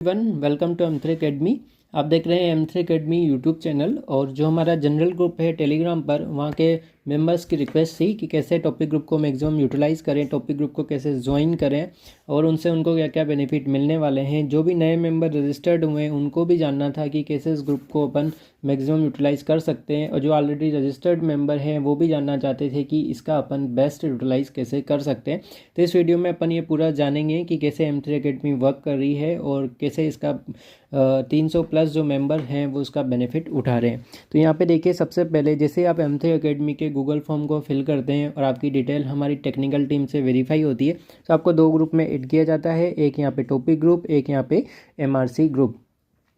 Welcome to M3 Academy। आप देख रहे हैं M3 Academy यूट्यूब चैनल। और जो हमारा जनरल ग्रुप है टेलीग्राम पर, वहाँ के मेंबर्स की रिक्वेस्ट थी कि कैसे टॉपिक ग्रुप को मैक्सिमम यूटिलाइज़ करें, टॉपिक ग्रुप को कैसे ज्वाइन करें और उनसे उनको क्या क्या बेनिफिट मिलने वाले हैं। जो भी नए मेंबर रजिस्टर्ड हुए हैं उनको भी जानना था कि कैसे इस ग्रुप को अपन मैक्सिमम यूटिलाइज़ कर सकते हैं, और जो ऑलरेडी रजिस्टर्ड मेंबर हैं वो भी जानना चाहते थे कि इसका अपन बेस्ट यूटिलाइज़ कैसे कर सकते हैं। तो इस वीडियो में अपन ये पूरा जानेंगे कि कैसे M3 Academy वर्क कर रही है और कैसे इसका 300 प्लस जो मेंबर हैं वो उसका बेनिफिट उठा रहे हैं। तो यहाँ पे देखिए, सबसे पहले जैसे आप M3 Academy के गूगल फॉर्म को फिल करते हैं और आपकी डिटेल हमारी टेक्निकल टीम से वेरीफाई होती है, तो आपको दो ग्रुप में ऐड किया जाता है। एक यहाँ पे टॉपिक ग्रुप, एक यहाँ पे MRC ग्रुप।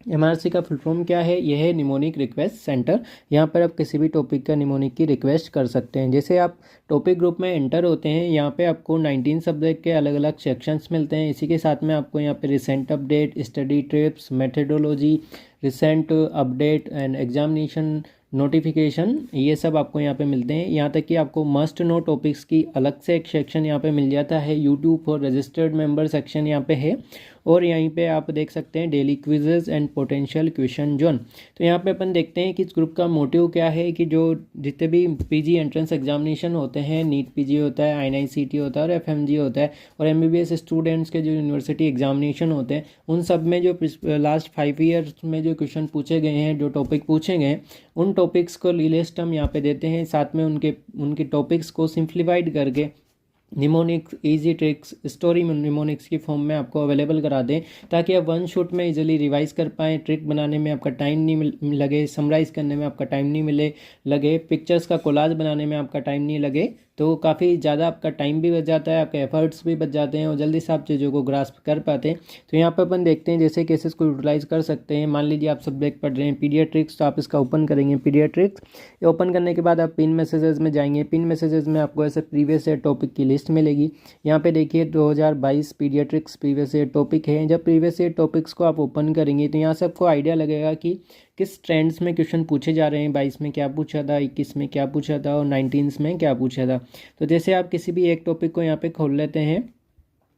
MRC का फुल फॉर्म क्या है? यह है निमोनिक रिक्वेस्ट सेंटर। यहाँ पर आप किसी भी टॉपिक का निमोनिक की रिक्वेस्ट कर सकते हैं। जैसे आप टॉपिक ग्रुप में एंटर होते हैं, यहाँ पे आपको 19 सब्जेक्ट के अलग अलग सेक्शंस मिलते हैं। इसी के साथ में आपको यहाँ पे recent update, study trips, methodology, recent update and examination notification, ये सब आपको यहाँ पे मिलते हैं। यहाँ तक कि आपको मस्ट नो टॉपिक्स की अलग से एक सेक्शन यहाँ पे मिल जाता है। YouTube for registered member section यहाँ पे है। और यहीं पे आप देख सकते हैं daily quizzes and potential question zone. तो यहाँ पे अपन देखते हैं कि इस ग्रुप का मोटिव क्या है, कि जो जितने भी पीजी एंट्रेंस एग्जामिनेशन होते हैं, नीट पीजी होता है, INICT होता है और FMG होता है, और MBBS स्टूडेंट्स के जो यूनिवर्सिटी एग्जामिनेशन होते हैं, उन सब में जो लास्ट 5 ईयर्स में जो क्वेश्चन पूछे गए हैं, जो टॉपिक पूछे गए हैं, उन टॉपिक्स को लिस्ट हम यहाँ पे देते हैं। साथ में उनके टॉपिक्स को सिंप्लीफाइड करके mnemonics, easy tricks, story mnemonics की फॉर्म में आपको अवेलेबल करा दें, ताकि आप वन शॉट में इजीली रिवाइज कर पाएँ। ट्रिक बनाने में आपका टाइम नहीं लगे, समराइज़ करने में आपका टाइम नहीं लगे, पिक्चर्स का कोलाज बनाने में आपका टाइम नहीं लगे। तो काफ़ी ज़्यादा आपका टाइम भी बच जाता है, आपके एफर्ट्स भी बच जाते हैं और जल्दी से आप चीज़ों को ग्रास्प कर पाते हैं। तो यहाँ पर अपन देखते हैं जैसे केसेस को यूटिलाइज़ कर सकते हैं। मान लीजिए आप सब्जेक्ट पढ़ रहे हैं पीडियाट्रिक्स, तो आप इसका ओपन करेंगे पीडियाट्रिक्स। ये ओपन करने के बाद आप पिन मैसेजेस में जाएंगे। पिन मैसेजेस में आपको ऐसे प्रीवियस ईयर टॉपिक की लिस्ट मिलेगी। यहाँ पे देखिए 2022 पीडियाट्रिक्स प्रीवियस ईयर टॉपिक है। जब प्रीवियस ईयर टॉपिक्स को आप ओपन करेंगे तो यहाँ से आपको आइडिया लगेगा कि किस ट्रेंड्स में क्वेश्चन पूछे जा रहे हैं। 22 में क्या पूछा था, 21 में क्या पूछा था और 19 में क्या पूछा था। तो जैसे आप किसी भी एक टॉपिक को यहाँ पे खोल लेते हैं,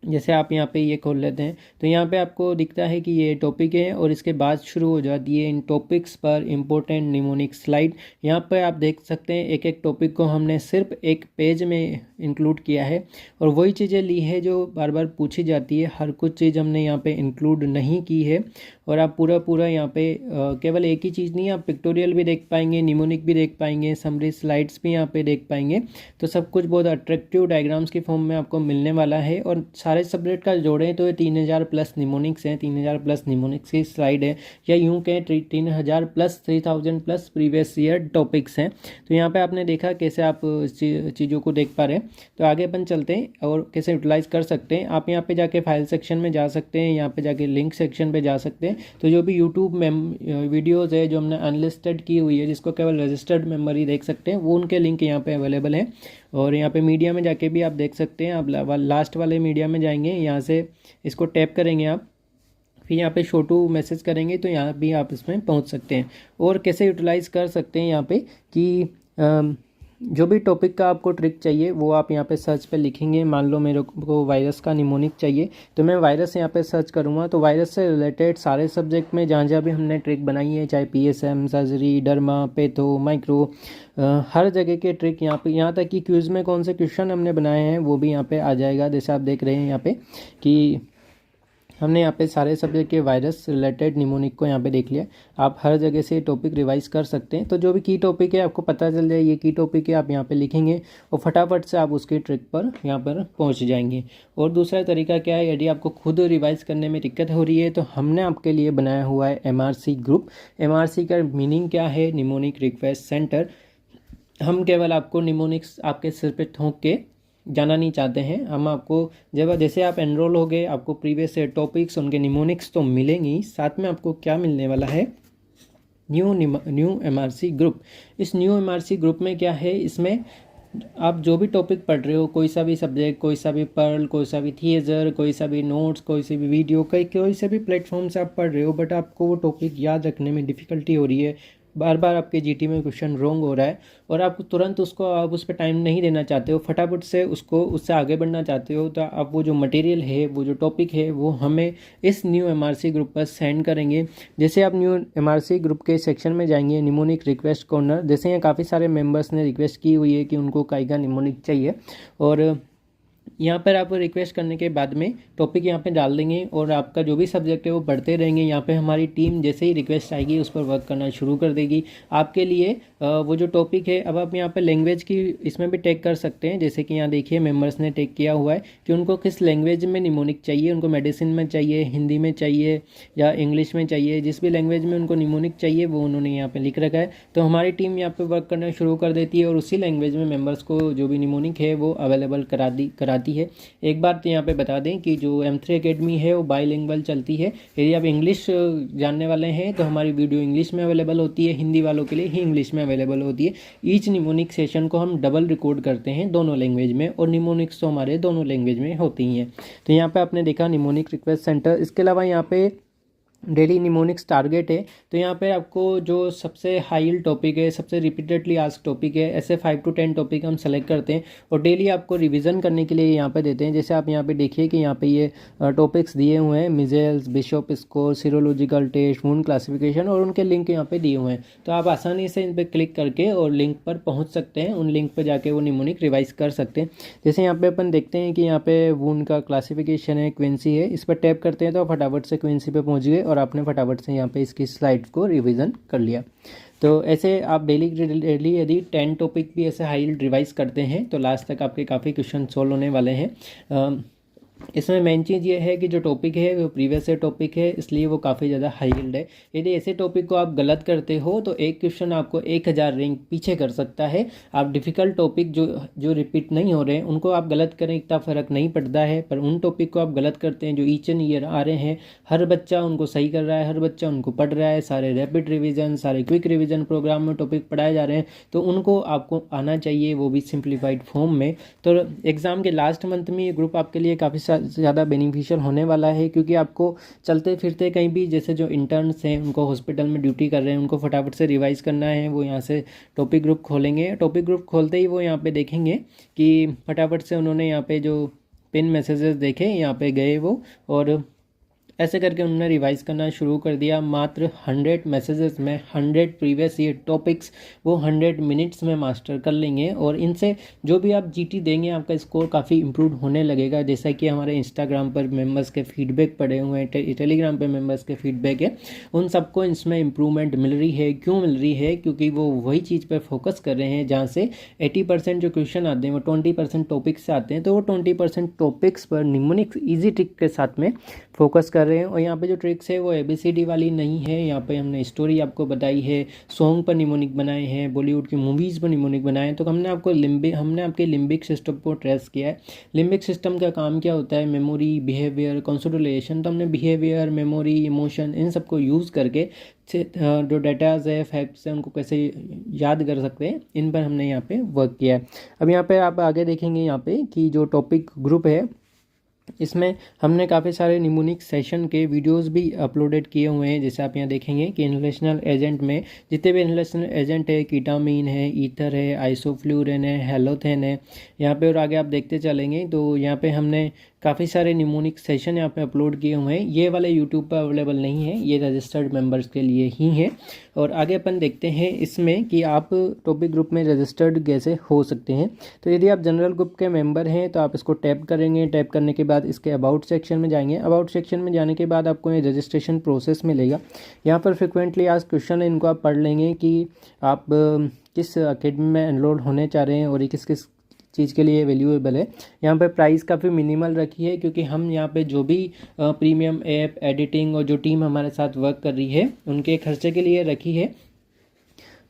जैसे आप यहाँ पे ये खोल लेते हैं, तो यहाँ पे आपको दिखता है कि ये टॉपिक है और इसके बाद शुरू हो जाती है इन टॉपिक्स पर इम्पोर्टेंट निमोनिक स्लाइड। यहाँ पे आप देख सकते हैं एक एक टॉपिक को हमने सिर्फ एक पेज में इंक्लूड किया है और वही चीज़ें ली है जो बार बार पूछी जाती है। हर कुछ चीज़ हमने यहाँ पे इंक्लूड नहीं की है। और आप पूरा यहाँ पे केवल एक ही चीज़ नहीं, आप पिक्टोरियल भी देख पाएंगे, निमोनिक भी देख पाएंगे, समरी स्लाइड्स भी यहाँ पे देख पाएंगे। तो सब कुछ बहुत अट्रैक्टिव डायग्राम्स की फॉर्म में आपको मिलने वाला है। और सारे सब्जेक्ट का जोड़ें तो ये 3000 प्लस निमोनिक्स हैं, 3000 प्लस निमोनिक्स की स्लाइड है, या यूँ कहें 3000 plus 3000 plus previous year topics हैं। तो यहाँ पे आपने देखा कैसे आप चीज़ों को देख पा रहे हैं। तो आगे अपन चलते हैं और कैसे यूटिलाइज़ कर सकते हैं। आप यहाँ पे जाके फाइल सेक्शन में जा सकते हैं, यहाँ पे जाके लिंक सेक्शन पे जा सकते हैं। तो जो भी यूट्यूब में वीडियोज़ है जो हमने अनलिस्टेड की हुई है, जिसको केवल रजिस्टर्ड मेंबर ही देख सकते हैं, वो उनके लिंक यहाँ पे अवेलेबल है। और यहाँ पे मीडिया में जाके भी आप देख सकते हैं। आप लास्ट वाले मीडिया में जाएंगे, यहाँ से इसको टैप करेंगे आप, फिर यहाँ पे शो टू मैसेज करेंगे तो यहाँ भी आप इसमें पहुँच सकते हैं। और कैसे यूटिलाइज़ कर सकते हैं यहाँ पे कि जो भी टॉपिक का आपको ट्रिक चाहिए वो आप यहाँ पे सर्च पे लिखेंगे। मान लो मेरे को वायरस का निमोनिक चाहिए, तो मैं वायरस यहाँ पे सर्च करूँगा, तो वायरस से रिलेटेड सारे सब्जेक्ट में जहाँ जहाँ भी हमने ट्रिक बनाई है, चाहे PSM, surgery, derma, patho, micro, हर जगह के ट्रिक यहाँ पे, यहाँ तक कि क्विज़ में कौन से क्वेश्चन हमने बनाए हैं वो भी यहाँ पे आ जाएगा। जैसे आप देख रहे हैं यहाँ पे कि हमने यहाँ पे सारे सब्जेक्ट के वायरस रिलेटेड निमोनिक को यहाँ पे देख लिया। आप हर जगह से टॉपिक रिवाइज कर सकते हैं। तो जो भी की टॉपिक है आपको पता चल जाए ये की टॉपिक है, आप यहाँ पे लिखेंगे और फटाफट से आप उसके ट्रिक पर यहाँ पर पहुँच जाएंगे। और दूसरा तरीका क्या है, यदि आपको खुद रिवाइज करने में दिक्कत हो रही है तो हमने आपके लिए बनाया हुआ है MRC ग्रुप। MRC का मीनिंग क्या है? Mnemonic request centre. हम केवल आपको निमोनिक्स आपके सिर पे थोंक के जाना नहीं चाहते हैं। हम आपको जब जैसे आप एनरोल हो गए, आपको प्रीवियस टॉपिक्स, उनके निमोनिक्स तो मिलेंगी, साथ में आपको क्या मिलने वाला है? New MRC group. इस न्यू MRC ग्रुप में क्या है, इसमें आप जो भी टॉपिक पढ़ रहे हो, कोई सा भी सब्जेक्ट, कोई सा भी पर्ल, कोई सा भी थिएटर, कोई सा भी नोट्स, कोई सी भी वीडियो, कोई से भी प्लेटफॉर्म से आप पढ़ रहे हो, बट आपको वो टॉपिक याद रखने में डिफ़िकल्टी हो रही है, बार बार आपके जीटी में क्वेश्चन रॉन्ग हो रहा है और आप तुरंत उसको आप उस पर टाइम नहीं देना चाहते हो, फटाफट से उससे आगे बढ़ना चाहते हो, तो आप वो जो मटेरियल है, वो जो टॉपिक है, वो हमें इस न्यू एमआरसी ग्रुप पर सेंड करेंगे। जैसे आप न्यू एमआरसी ग्रुप के सेक्शन में जाएंगे, निमोनिक रिक्वेस्ट कॉर्नर, जैसे यहाँ काफ़ी सारे मेंबर्स ने रिक्वेस्ट की हुई है कि उनको काइगा निमोनिक चाहिए, और यहाँ पर आप रिक्वेस्ट करने के बाद में टॉपिक यहाँ पे डाल देंगे और आपका जो भी सब्जेक्ट है वो पढ़ते रहेंगे। यहाँ पे हमारी टीम जैसे ही रिक्वेस्ट आएगी उस पर वर्क करना शुरू कर देगी आपके लिए। वो जो टॉपिक है, अब आप यहाँ पे लैंग्वेज की इसमें भी टैग कर सकते हैं, जैसे कि यहाँ देखिए मेंबर्स ने टैग किया हुआ है कि उनको किस लैंग्वेज में निमोनिक चाहिए, उनको मेडिसिन में चाहिए, हिंदी में चाहिए या इंग्लिश में चाहिए, जिस भी लैंग्वेज में उनको निमोनिक चाहिए वो उन्होंने यहाँ पर लिख रखा है। तो हमारी टीम यहाँ पर वर्क करना शुरू कर देती है और उसी लैंग्वेज में मेम्बर्स को जो भी निमोनिक है वो अवेलेबल कराती है। एक बार तो यहाँ पे बता दें कि जो M3 एकेडमी है वो बाईलिंगुअल चलती है। यदि आप इंग्लिश जानने वाले हैं तो हमारी वीडियो इंग्लिश में अवेलेबल होती है, हिंदी वालों के लिए ही इंग्लिश में अवेलेबल होती है। ईच निमोनिक सेशन को हम डबल रिकॉर्ड करते हैं दोनों लैंग्वेज में, और निमोनिक्स तो हमारे दोनों लैंग्वेज में होती हैं। तो यहाँ पर आपने देखा निमोनिक रिक्वेस्ट सेंटर। इसके अलावा यहाँ पे डेली निमोनिक्स टारगेट है, तो यहाँ पे आपको जो सबसे हाई टॉपिक है, सबसे रिपीटेडली आस्क टॉपिक है, ऐसे 5 to 10 टॉपिक हम सेलेक्ट करते हैं और डेली आपको रिवीजन करने के लिए यहाँ पे देते हैं। जैसे आप यहाँ पे देखिए कि यहाँ पे ये टॉपिक्स दिए हुए हैं, measles, Bishop score, serological test, wound classification, और उनके लिंक यहाँ पे दिए हुए हैं। तो आप आसानी से इन पर क्लिक करके और लिंक पर पहुँच सकते हैं, उन लिंक पर जाके वो निमोनिक रिवाइज कर सकते हैं। जैसे यहाँ पे अपन देखते हैं कि यहाँ पे वुंड का क्लासिफिकेशन है, क्विंसी है, इस पर टैप करते हैं तो फटाफट से क्विंसी पे पहुँच गए और आपने फटाफट से यहाँ पे इसकी स्लाइड को रिवीजन कर लिया। तो ऐसे आप डेली यदि 10 टॉपिक भी ऐसे हाई रिवाइज करते हैं तो लास्ट तक आपके काफ़ी क्वेश्चन सोल्व होने वाले हैं। इसमें मेन चीज़ ये है कि जो टॉपिक है वो प्रीवियस से टॉपिक है, इसलिए वो काफ़ी ज़्यादा हाई यील्ड है। यदि ऐसे टॉपिक को आप गलत करते हो तो एक क्वेश्चन आपको 1000 रैंक पीछे कर सकता है। आप डिफ़िकल्ट टॉपिक जो रिपीट नहीं हो रहे हैं उनको आप गलत करें, इतना फ़र्क नहीं पड़ता है, पर उन टॉपिक को आप गलत करते हैं जो ईच एंड ईयर आ रहे हैं, हर बच्चा उनको सही कर रहा है, हर बच्चा उनको पढ़ रहा है, सारे रैपिड रिविजन, सारे क्विक रिविजन प्रोग्राम में टॉपिक पढ़ाए जा रहे हैं, तो उनको आपको आना चाहिए, वो भी सिंप्लीफाइड फॉर्म में। तो एग्ज़ाम के लास्ट मंथ में ये ग्रुप आपके लिए काफ़ी ज़्यादा बेनिफिशियल होने वाला है, क्योंकि आपको चलते फिरते कहीं भी, जैसे जो इंटर्न्स हैं उनको हॉस्पिटल में ड्यूटी कर रहे हैं, उनको फटाफट से रिवाइज करना है, वो यहाँ से टॉपिक ग्रुप खोलेंगे। टॉपिक ग्रुप खोलते ही वो यहाँ पे देखेंगे कि फटाफट से उन्होंने यहाँ पे जो पिन मैसेजेस देखे, यहाँ पे गए वो, और ऐसे करके उन्होंने रिवाइज करना शुरू कर दिया। मात्र 100 मैसेजेस में 100 प्रीवियस ईयर टॉपिक्स वो 100 मिनट्स में मास्टर कर लेंगे, और इनसे जो भी आप जीटी देंगे आपका स्कोर काफ़ी इंप्रूव होने लगेगा। जैसा कि हमारे इंस्टाग्राम पर मेंबर्स के फीडबैक पड़े हुए हैं, टेलीग्राम पर मेंबर्स के फीडबैक है, उन सबको इसमें इम्प्रूवमेंट मिल रही है। क्यों मिल रही है? क्योंकि वो वही चीज़ पर फोकस कर रहे हैं जहाँ से 80% जो क्वेश्चन आते हैं वो 20% टॉपिक्स से आते हैं, तो वो 20% टॉपिक्स पर निमोनिक्स ईजी ट्रिक के साथ में फोकस कर रहे हैं। और यहाँ पे जो ट्रिक्स है वो ABCD वाली नहीं है, यहाँ पे हमने स्टोरी आपको बताई है, सॉन्ग पर निमोनिक बनाए हैं, बॉलीवुड की मूवीज़ पर निमोनिक बनाए हैं। तो हमने आपके लिम्बिक सिस्टम को ट्रेस किया है। लिम्बिक सिस्टम का काम क्या होता है? Memory, behaviour, consolidation. तो हमने बिहेवियर, मेमोरी, इमोशन, इन सबको यूज़ करके जो डेटाज है, फैक्ट्स हैं, उनको कैसे याद कर सकते हैं, इन पर हमने यहाँ पे वर्क किया है। अब यहाँ पे आप आगे देखेंगे यहाँ पे कि जो टॉपिक ग्रुप है इसमें हमने काफ़ी सारे निमोनिक सेशन के वीडियोस भी अपलोडेड किए हुए हैं। जैसे आप यहाँ देखेंगे कि इनहेलेशनल एजेंट में जितने भी इनहेलेशनल एजेंट है, कीटामीन है, ईथर है, आइसोफ्लूरिन है, हेलोथेन है यहाँ पे, और आगे आप देखते चलेंगे तो यहाँ पे हमने काफ़ी सारे निमोनिक सेशन यहाँ पे अपलोड किए हुए हैं। ये वाले यूट्यूब पर अवेलेबल नहीं है, ये रजिस्टर्ड मेंबर्स के लिए ही हैं। और आगे अपन देखते हैं इसमें कि आप टॉपिक ग्रुप में रजिस्टर्ड कैसे हो सकते हैं। तो यदि आप जनरल ग्रुप के मेंबर हैं तो आप इसको टैप करेंगे। टैप करने के बाद इसके अबाउट सेक्शन में जाएंगे। अबाउट सेक्शन में जाने के बाद आपको ये रजिस्ट्रेशन प्रोसेस मिलेगा। यहाँ पर फ्रिक्वेंटली आस्क्ड क्वेश्चन है, इनको आप पढ़ लेंगे कि आप किस अकेडमी में एनरोल होने चाह रहे हैं और ये किस किस चीज़ के लिए वैल्यूएबल है। यहाँ पे प्राइस काफ़ी मिनिमल रखी है, क्योंकि हम यहाँ पे जो भी प्रीमियम ऐप एडिटिंग और जो टीम हमारे साथ वर्क कर रही है उनके खर्चे के लिए रखी है।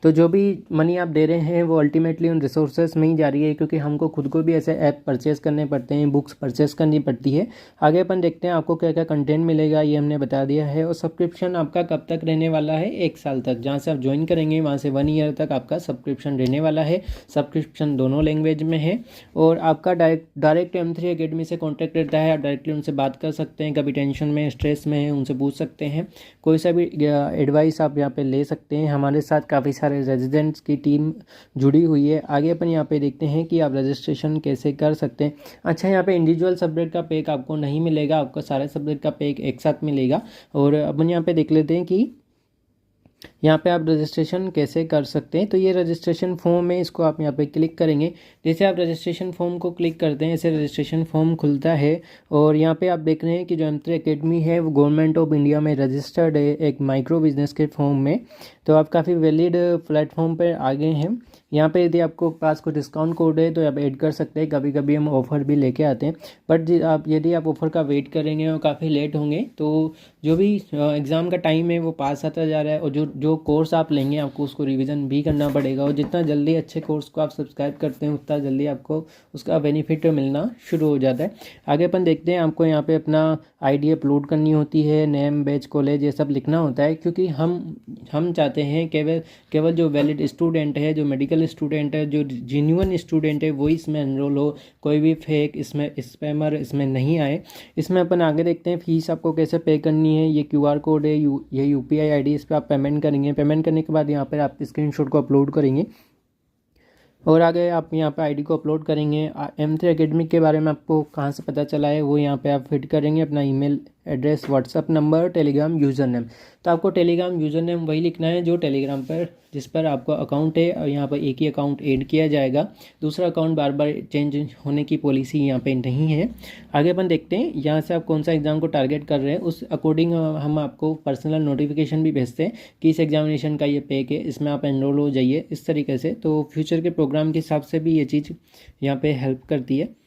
तो जो भी मनी आप दे रहे हैं वो अल्टीमेटली उन रिसोर्सेज में ही जा रही है, क्योंकि हमको खुद को भी ऐसे ऐप परचेस करने पड़ते हैं, बुक्स परचेस करनी पड़ती है। आगे अपन देखते हैं आपको क्या क्या कंटेंट मिलेगा, ये हमने बता दिया है। और सब्सक्रिप्शन आपका कब तक रहने वाला है, 1 साल तक। जहाँ से आप ज्वाइन करेंगे वहाँ से 1 ईयर तक आपका सब्सक्रिप्शन रहने वाला है। सब्सक्रिप्शन दोनों लैंग्वेज में है और आपका डायरेक्ट M3 एकेडमी से कॉन्टैक्ट रहता है। आप डायरेक्टली उनसे बात कर सकते हैं, कभी टेंशन में स्ट्रेस में है उनसे पूछ सकते हैं, कोई सा भी एडवाइस आप यहाँ पे ले सकते हैं। हमारे साथ काफ़ी सारे रेजिडेंट्स की टीम जुड़ी हुई है। आगे अपन यहाँ पे देखते हैं कि आप रजिस्ट्रेशन कैसे कर सकते हैं। अच्छा, यहाँ पे इंडिविजुअल सब्जेक्ट का पैक आपको नहीं मिलेगा, आपको सारे सब्जेक्ट का पैक एक साथ मिलेगा। और अपन यहाँ पे देख लेते हैं कि यहाँ पे आप रजिस्ट्रेशन कैसे कर सकते हैं। तो ये रजिस्ट्रेशन फॉर्म है, इसको आप यहाँ पे क्लिक करेंगे। जैसे आप रजिस्ट्रेशन फॉर्म को क्लिक करते हैं ऐसे रजिस्ट्रेशन फॉर्म खुलता है। और यहाँ पे आप देख रहे हैं कि जो M3 एकेडमी है वो गवर्नमेंट ऑफ इंडिया में रजिस्टर्ड है एक माइक्रो बिजनेस के फॉर्म में। तो आप काफ़ी वैलिड प्लेटफॉर्म पर आ गए हैं। यहाँ पे यदि आपको पास कोई डिस्काउंट कोड है तो आप ऐड कर सकते हैं। कभी कभी हम ऑफ़र भी लेके आते हैं, बट यदि आप ऑफ़र का वेट करेंगे और काफ़ी लेट होंगे तो जो भी एग्ज़ाम का टाइम है वो पास आता जा रहा है। और जो कोर्स आप लेंगे आपको उसको रिवीजन भी करना पड़ेगा। और जितना जल्दी अच्छे कोर्स को आप सब्सक्राइब करते हैं उतना जल्दी आपको उसका बेनिफिट मिलना शुरू हो जाता है। आगे अपन देखते हैं, आपको यहाँ पे अपना आईडी अपलोड करनी होती है, नेम, बैच, कॉलेज ये सब लिखना होता है, क्योंकि हम चाहते हैं केवल जो वैलिड स्टूडेंट है, जो मेडिकल स्टूडेंट है, जो जेन्युइन स्टूडेंट है वही इसमें एनरोल हो। कोई भी फेक इसमें स्पैमर इसमें नहीं आए। इसमें अपन आगे देखते हैं फीस आपको कैसे पे करनी है। ये QR कोड है, ये UPI ID, इस पर आप पेमेंट करेंगे। पेमेंट करने के बाद यहाँ पर आप स्क्रीनशॉट को अपलोड करेंगे और आगे आप यहाँ पे आईडी को अपलोड करेंगे। M3 एकेडमी के बारे में आपको कहाँ से पता चला है वो यहाँ पे आप फिट करेंगे, अपना email address, WhatsApp number, Telegram user name. तो आपको टेलीग्राम यूज़र नेम वही लिखना है जो टेलीग्राम पर जिस पर आपका अकाउंट है। और यहाँ पर एक ही अकाउंट ऐड किया जाएगा, दूसरा अकाउंट बार बार चेंज होने की पॉलिसी यहाँ पे नहीं है। आगे अपन देखते हैं यहाँ से आप कौन सा एग्ज़ाम को टारगेट कर रहे हैं, उस अकॉर्डिंग हम आपको पर्सनल नोटिफिकेशन भी भेजते हैं कि इस एग्जामिनेशन का ये पैक है, इसमें आप एनरोल हो जाइए इस तरीके से। तो फ्यूचर के प्रोग्राम के हिसाब से भी ये चीज़ यहाँ पे हेल्प करती है।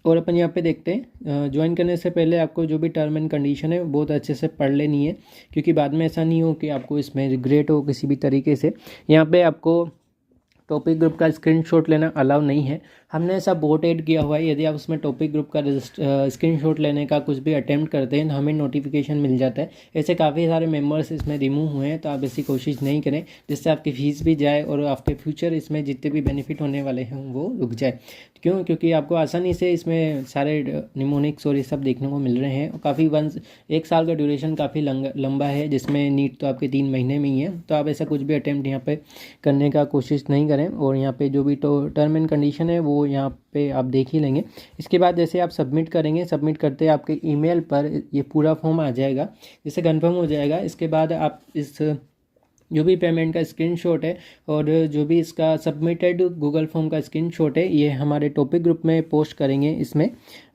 और अपन यहाँ पे देखते हैं, ज्वाइन करने से पहले आपको जो भी टर्म एंड कंडीशन है वो बहुत अच्छे से पढ़ लेनी है, क्योंकि बाद में ऐसा नहीं हो कि आपको इसमें रिग्रेट हो किसी भी तरीके से। यहाँ पे आपको टॉपिक ग्रुप का स्क्रीनशॉट लेना अलाउ नहीं है। हमने ऐसा बोट ऐड किया हुआ है, यदि आप उसमें टॉपिक ग्रुप का स्क्रीनशॉट लेने का कुछ भी अटेम्प्ट करते हैं तो हमें नोटिफिकेशन मिल जाता है। ऐसे काफ़ी सारे मेंबर्स इसमें रिमूव हुए हैं, तो आप ऐसी कोशिश नहीं करें जिससे आपकी फ़ीस भी जाए और आफ्टर फ्यूचर इसमें जितने भी बेनिफिट होने वाले हैं वो रुक जाए। क्योंकि आपको आसानी से इसमें सारे निमोनिक्स और ये सब देखने को मिल रहे हैं। काफ़ी 1 साल का ड्यूरेशन काफ़ी लंबा है, जिसमें नीट तो आपके 3 महीने में ही है। तो आप ऐसा कुछ भी अटेम्प्ट यहाँ पे करने का कोशिश नहीं करें। और यहाँ पे जो भी टर्म एंड कंडीशन है वो यहाँ पे आप देख ही लेंगे। इसके बाद जैसे आप सबमिट करेंगे, सबमिट करते आपके ईमेल पर ये पूरा फॉर्म आ जाएगा, जिससे कंफर्म हो जाएगा। इसके बाद आप इस जो भी पेमेंट का स्क्रीनशॉट है और जो भी इसका सबमिटेड गूगल फॉर्म का स्क्रीनशॉट है ये हमारे टॉपिक ग्रुप में पोस्ट करेंगे। इसमें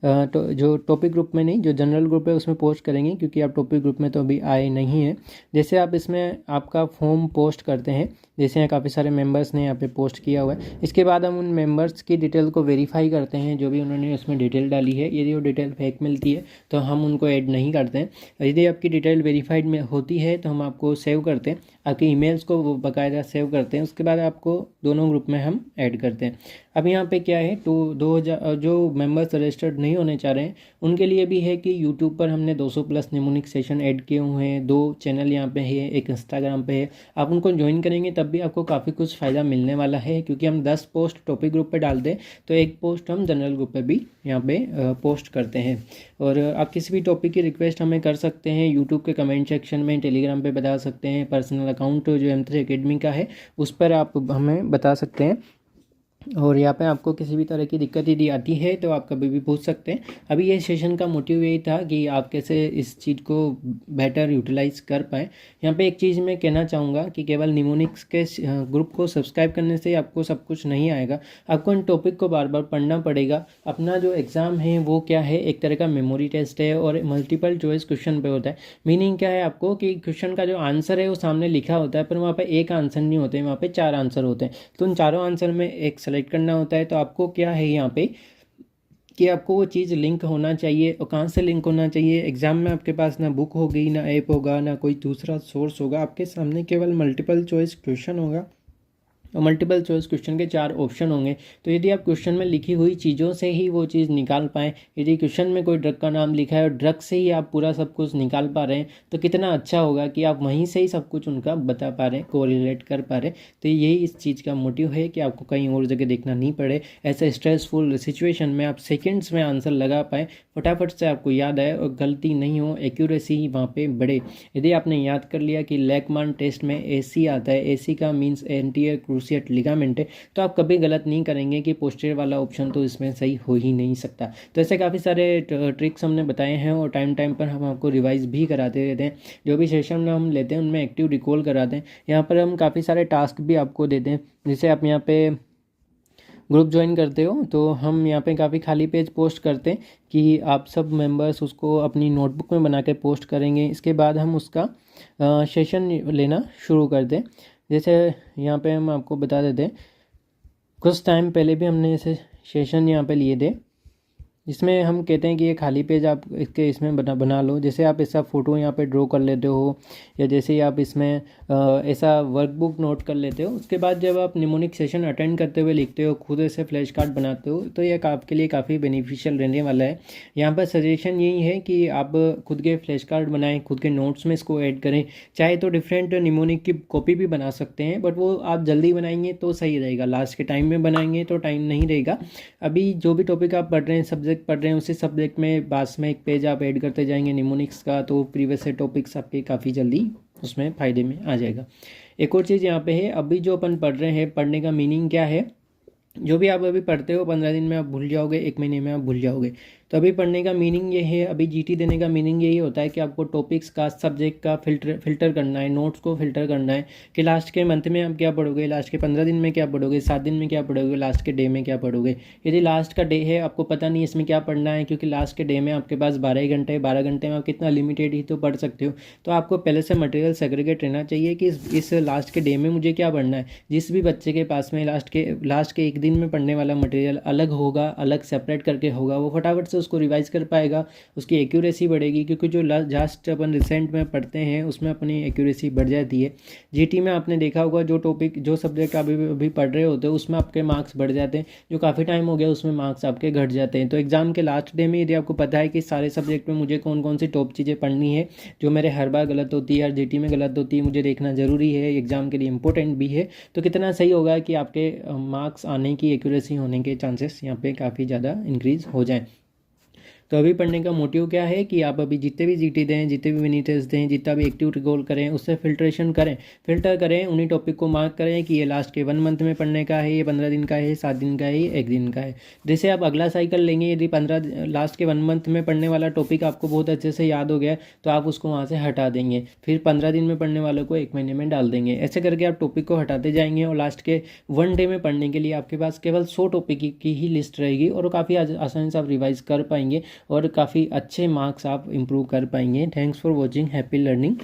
तो जो टॉपिक ग्रुप में नहीं, जो जनरल ग्रुप है उसमें पोस्ट करेंगे, क्योंकि आप टॉपिक ग्रुप में तो अभी आए नहीं हैं। जैसे आप इसमें आपका फॉर्म पोस्ट करते हैं, जैसे यहाँ काफ़ी सारे मेंबर्स ने यहाँ पे पोस्ट किया हुआ है, इसके बाद हम उन मेंबर्स की डिटेल को वेरीफाई करते हैं, जो भी उन्होंने उसमें डिटेल डाली है। यदि वो डिटेल फेक मिलती है तो हम उनको ऐड नहीं करते हैं। यदि आपकी डिटेल वेरीफाइड में होती है तो हम आपको सेव करते हैं, आपके ईमेल्स को वो बाकायदा सेव करते हैं। उसके बाद आपको दोनों ग्रुप में हम ऐड करते हैं। अब यहाँ पे क्या है, तो 2000 जो मेंबर्स रजिस्टर्ड नहीं होने चाह रहे हैं उनके लिए भी है कि यूट्यूब पर हमने 200+ निमोनिक सेशन ऐड किए हुए हैं। 2 चैनल यहाँ पे है, एक इंस्टाग्राम पे है। आप उनको ज्वाइन करेंगे तब भी आपको काफ़ी कुछ फ़ायदा मिलने वाला है, क्योंकि हम 10 पोस्ट टॉपिक ग्रुप पे डालते हैं तो एक पोस्ट हम जनरल ग्रुप पे भी यहाँ पे पोस्ट करते हैं। और आप किसी भी टॉपिक की रिक्वेस्ट हमें कर सकते हैं यूट्यूब के कमेंट सेक्शन में, टेलीग्राम पे बता सकते हैं। पर्सनल अकाउंट जो M3 एकेडमी का है उस पर आप हमें बता सकते हैं। और यहाँ पे आपको किसी भी तरह की दिक्कत यदि आती है तो आप कभी भी पूछ सकते हैं। अभी ये सेशन का मोटिव यही था कि आप कैसे इस चीज़ को बेटर यूटिलाइज कर पाएँ। यहाँ पे एक चीज़ मैं कहना चाहूँगा कि केवल निमोनिक्स के ग्रुप को सब्सक्राइब करने से आपको सब कुछ नहीं आएगा, आपको इन टॉपिक को बार बार पढ़ना पड़ेगा। अपना जो एग्ज़ाम है वो क्या है, एक तरह का मेमोरी टेस्ट है और मल्टीपल चॉइस क्वेश्चन पे होता है। मीनिंग क्या है आपको कि क्वेश्चन का जो आंसर है वो सामने लिखा होता है, पर वहाँ पर एक आंसर नहीं होते, वहाँ पर 4 आंसर होते हैं। तो उन चारों आंसर में एक सेलेक्ट करना होता है। तो आपको क्या है यहाँ पे कि आपको वो चीज़ लिंक होना चाहिए, और कहाँ से लिंक होना चाहिए। एग्ज़ाम में आपके पास ना बुक होगी, ना ऐप होगा, ना कोई दूसरा सोर्स होगा, आपके सामने केवल मल्टीपल चॉइस क्वेश्चन होगा, और मल्टीपल चॉइस क्वेश्चन के 4 ऑप्शन होंगे। तो यदि आप क्वेश्चन में लिखी हुई चीज़ों से ही वो चीज़ निकाल पाएँ, यदि क्वेश्चन में कोई ड्रग का नाम लिखा है और ड्रग से ही आप पूरा सब कुछ निकाल पा रहे हैं, तो कितना अच्छा होगा कि आप वहीं से ही सब कुछ उनका बता पा रहे हैं, कोरिलेट कर पा रहे हैं। तो यही इस चीज़ का मोटिव है कि आपको कहीं और जगह देखना नहीं पड़े। ऐसे स्ट्रेसफुल सिचुएशन में आप सेकेंड्स में आंसर लगा पाएँ, फटाफट से आपको याद आए और गलती नहीं हो, एक्यूरेसी ही वहाँ पे बढ़े। यदि आपने याद कर लिया कि लैकमान टेस्ट में AC आता है, AC का मीन्स एंटीरियर क्रूसिएट लिगामेंट है, तो आप कभी गलत नहीं करेंगे कि पोस्टीरियर वाला ऑप्शन तो इसमें सही हो ही नहीं सकता। तो ऐसे काफ़ी सारे ट्रिक्स हमने बताए हैं, और टाइम टाइम पर हम आपको रिवाइज भी कराते रहते हैं। जो भी सेशन में हम लेते हैं उनमें एक्टिव रिकॉल कराते हैं। यहाँ पर हम काफ़ी सारे टास्क भी आपको देते हैं, जैसे आप यहाँ पे ग्रुप ज्वाइन करते हो तो हम यहाँ पे काफ़ी खाली पेज पोस्ट करते हैं कि आप सब मेंबर्स उसको अपनी नोटबुक में बना के पोस्ट करेंगे। इसके बाद हम उसका सेशन लेना शुरू कर दें। जैसे यहाँ पे हम आपको बता देते हैं, कुछ टाइम पहले भी हमने ऐसे सेशन यहाँ पे लिए थे, इसमें हम कहते हैं कि ये खाली पेज आप इसमें बना लो। जैसे आप ऐसा फ़ोटो यहाँ पे ड्रॉ कर लेते हो, या जैसे ही आप इसमें ऐसा वर्कबुक नोट कर लेते हो, उसके बाद जब आप निमोनिक सेशन अटेंड करते हुए लिखते हो, खुद ऐसे फ्लैश कार्ड बनाते हो, तो ये आपके लिए काफ़ी बेनिफिशियल रहने वाला है। यहाँ पर सजेशन यही है कि आप खुद के फ्लैश कार्ड बनाएं, खुद के नोट्स में इसको ऐड करें। चाहे तो डिफरेंट निमोनिक की कॉपी भी बना सकते हैं, बट वो आप जल्दी बनाएंगे तो सही रहेगा, लास्ट के टाइम में बनाएंगे तो टाइम नहीं रहेगा। अभी जो भी टॉपिक आप पढ़ रहे हैं, सब्जेक्ट पढ़ रहे हैं, उसी सब्जेक्ट में पास में एक पेज आप ऐड करते जाएंगे निमोनिक्स का, तो प्रीवियस से टॉपिक्स आपके काफ़ी जल्दी उसमें फ़ायदे में आ जाएगा। एक और चीज़ यहाँ पे है, अभी जो अपन पढ़ रहे हैं, पढ़ने का मीनिंग क्या है। जो भी आप अभी पढ़ते हो 15 दिन में आप भूल जाओगे, 1 महीने में आप भूल जाओगे। तो अभी पढ़ने का मीनिंग ये है, अभी GT देने का मीनिंग यही होता है कि आपको टॉपिक्स का, सब्जेक्ट का फिल्टर करना है, नोट्स को फिल्टर करना है कि लास्ट के मंथ में आप क्या पढ़ोगे, लास्ट के 15 दिन में क्या पढ़ोगे, 7 दिन में क्या पढ़ोगे, लास्ट के डे में क्या पढ़ोगे। यदि लास्ट का डे है, आपको पता नहीं इसमें क्या पढ़ना है, क्योंकि लास्ट के डे में आपके पास 12 घंटे, 12 घंटे में आप कितना लिमिटेड ही तो पढ़ सकते हो। तो आपको पहले से मटेरियल सेग्रीगेट रहना चाहिए कि इस लास्ट के डे में मुझे क्या पढ़ना है। जिस भी बच्चे के पास में लास्ट के 1 दिन में पढ़ने वाला मटेरियल अलग होगा, अलग सेपरेट करके होगा, वो फटाफट से उसको रिवाइज कर पाएगा, उसकी एक्यूरेसी बढ़ेगी। क्योंकि जो जस्ट अपन रिसेंट में पढ़ते हैं उसमें अपनी एक्यूरेसी बढ़ जाती है। GT में आपने देखा होगा, जो टॉपिक, जो सब्जेक्ट आप अभी पढ़ रहे होते हो उसमें आपके मार्क्स बढ़ जाते हैं, जो काफ़ी टाइम हो गया उसमें मार्क्स आपके घट जाते हैं। तो एग्जाम के लास्ट डे में यदि आपको पता है कि सारे सब्जेक्ट में मुझे कौन कौन सी टॉप चीज़ें पढ़नी है, जो मेरे हर बार गलत होती है, हर GT में गलत होती है, मुझे देखना ज़रूरी है, एग्जाम के लिए इंपॉर्टेंट भी है, तो कितना सही होगा कि आपके मार्क्स आने की, एक्यूरेसी होने के चांसेस यहाँ पे काफ़ी ज़्यादा इंक्रीज़ हो जाएं। तो अभी पढ़ने का मोटिव क्या है कि आप अभी जितने भी GT दें, जितने भी मिनी टेस्ट दें, जितना भी एक्टिव रिकॉल करें, उससे फिल्टर करें, उन्हीं टॉपिक को मार्क करें कि ये लास्ट के 1 मंथ में पढ़ने का है, ये 15 दिन का है, 7 दिन का है, 1 दिन का है। जैसे आप अगला साइकिल लेंगे, यदि लास्ट के 1 मंथ में पढ़ने वाला टॉपिक आपको बहुत अच्छे से याद हो गया तो आप उसको वहाँ से हटा देंगे, फिर 15 दिन में पढ़ने वालों को 1 महीने में डाल देंगे। ऐसे करके आप टॉपिक को हटाते जाएंगे, और लास्ट के 1 डे में पढ़ने के लिए आपके पास केवल 100 टॉपिक की ही लिस्ट रहेगी, और काफ़ी आसानी से आप रिवाइज कर पाएंगे और काफ़ी अच्छे मार्क्स आप इंप्रूव कर पाएंगे। Thanks for watching, happy learning.